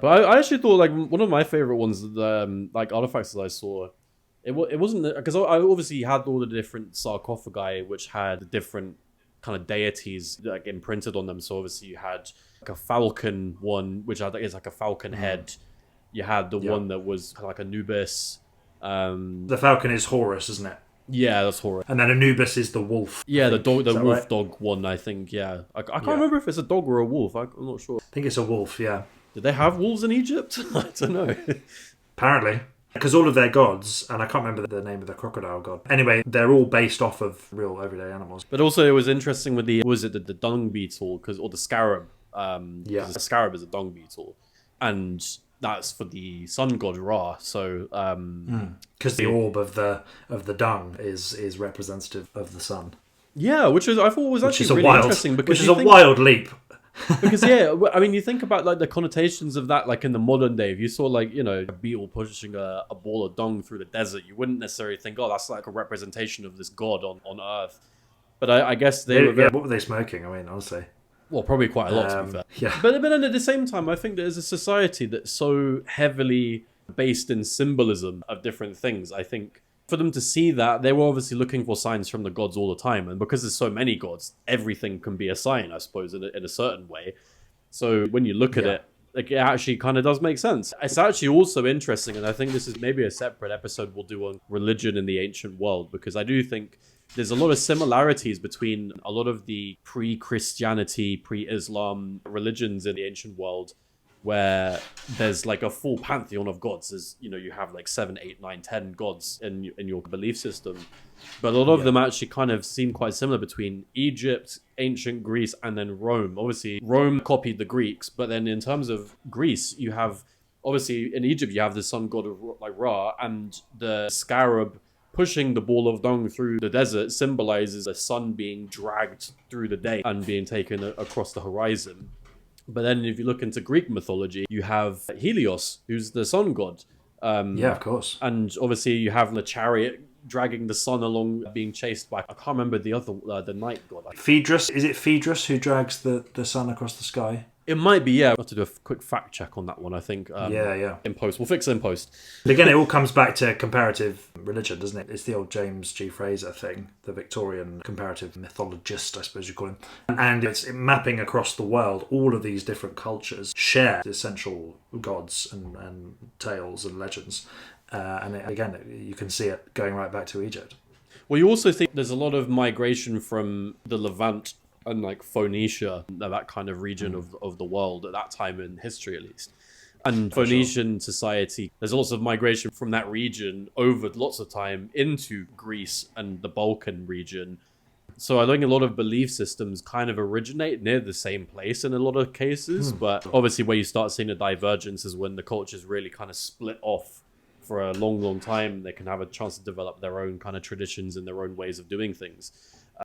But I actually thought like one of my favorite ones, the like artifacts that I saw, it wasn't because I obviously had all the different sarcophagi which had the different kind of deities like imprinted on them. So obviously you had like a falcon one, which I think is like a falcon head. You had the one that was kind of like Anubis. The falcon is Horus, isn't it? Yeah, that's horror. And then Anubis is the wolf. Yeah, the dog, the wolf right? dog one. I think. Yeah, I can't remember if it's a dog or a wolf. I'm not sure. I think it's a wolf. Yeah. Did they have wolves in Egypt? I don't know. Apparently. Because all of their gods, and I can't remember the name of the crocodile god. Anyway, they're all based off of real everyday animals. But also, it was interesting with the dung beetle or the scarab? The scarab is a dung beetle, and that's for the sun god Ra. So because the orb of the dung is representative of the sun. Yeah, which I thought was actually really interesting because which is a wild leap. Because I mean, you think about like the connotations of that, like in the modern day. If you saw like a beetle pushing a ball of dung through the desert, you wouldn't necessarily think, oh, that's like a representation of this god on Earth. But I guess they were what were they smoking? I mean, honestly. Well, probably quite a lot, to be fair. Yeah. But then at the same time, I think there's a society that's so heavily based in symbolism of different things. I think for them to see that, they were obviously looking for signs from the gods all the time. And because there's so many gods, everything can be a sign, I suppose, in a certain way. So when you look at it, like it actually kind of does make sense. It's actually also interesting, and I think this is maybe a separate episode we'll do on religion in the ancient world, because I do think there's a lot of similarities between a lot of the pre-Christianity, pre-Islam religions in the ancient world, where there's like a full pantheon of gods. There's, you have like 7, 8, 9, 10 gods in your belief system. But a lot of them actually kind of seem quite similar between Egypt, ancient Greece, and then Rome. Obviously, Rome copied the Greeks, but then in terms of Greece, you have, obviously in Egypt, you have the sun god of like Ra, and the scarab pushing the ball of dung through the desert symbolizes the sun being dragged through the day and being taken across the horizon. But then if you look into Greek mythology, you have Helios, who's the sun god. Of course. And obviously you have the chariot dragging the sun along, being chased by, I can't remember the other, the night god. Phaedrus, is it Phaedrus who drags the sun across the sky? It might be, yeah. I'll have to do a quick fact check on that one, I think. In post. We'll fix it in post. But again, it all comes back to comparative religion, doesn't it? It's the old James G. Fraser thing, the Victorian comparative mythologist, I suppose you call him. And it's mapping across the world. All of these different cultures share essential gods and tales and legends. Again, you can see it going right back to Egypt. Well, you also think there's a lot of migration from the Levant and like Phoenicia, that kind of region of the world at that time in history, at least. And Phoenician society, there's lots of migration from that region over lots of time into Greece and the Balkan region. So I think a lot of belief systems kind of originate near the same place in a lot of cases. But obviously where you start seeing a divergence is when the cultures really kind of split off for a long, long time. They can have a chance to develop their own kind of traditions and their own ways of doing things.